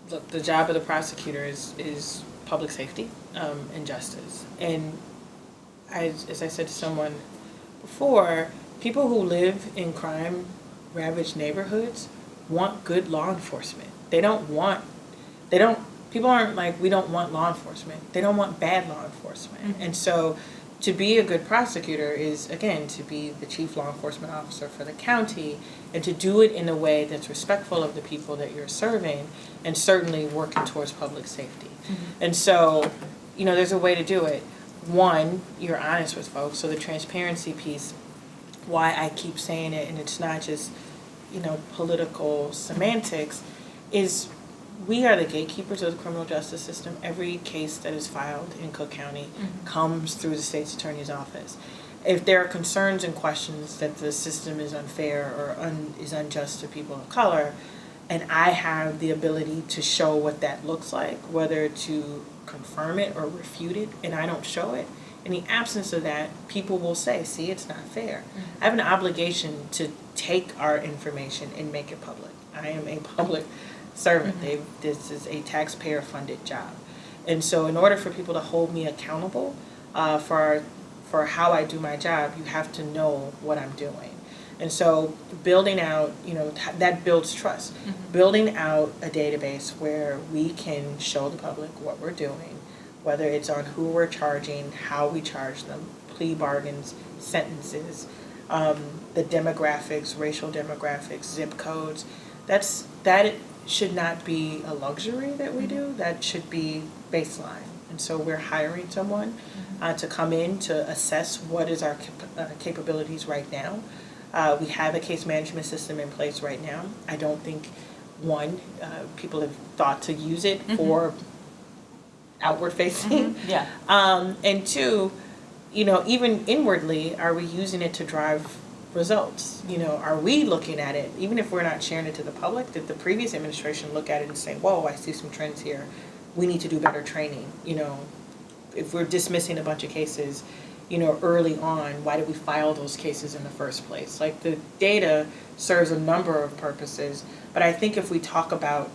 look, the job of the prosecutor is public safety and justice. And as I said to someone before, people who live in crime-ravaged neighborhoods want good law enforcement. People aren't like, we don't want law enforcement. They don't want bad law enforcement. Mm-hmm. And so to be a good prosecutor is, again, to be the chief law enforcement officer for the county and to do it in a way that's respectful of the people that you're serving and certainly working towards public safety. Mm-hmm. And so, there's a way to do it. One, you're honest with folks. So the transparency piece, why I keep saying it, and it's not just, political semantics, is we are the gatekeepers of the criminal justice system. Every case that is filed in Cook County comes through the state's attorney's office. If there are concerns and questions that the system is unfair or is unjust to people of color, and I have the ability to show what that looks like, whether to confirm it or refute it, and I don't show it, in the absence of that, people will say, see, it's not fair. I have an obligation to take our information and make it public. I am a public servant. This is a taxpayer-funded job. And so in order for people to hold me accountable for how I do my job, you have to know what I'm doing. And so building out, that builds trust. Mm-hmm. Building out a database where we can show the public what we're doing, whether it's on who we're charging, how we charge them, plea bargains, sentences, the demographics, racial demographics, zip codes. That should not be a luxury that we do. That should be baseline. And so we're hiring someone to come in to assess what is our capabilities right now. We have a case management system in place right now. I don't think, people have thought to use it for outward facing. Yeah. And two, even inwardly, are we using it to drive results? Are we looking at it, even if we're not sharing it to the public, did the previous administration look at it and say, whoa, I see some trends here. We need to do better training. If we're dismissing a bunch of cases, early on, why did we file those cases in the first place? Like, the data serves a number of purposes, but I think if we talk about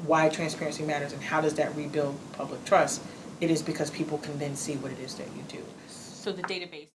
why transparency matters and how does that rebuild public trust, it is because people can then see what it is that you do. So the database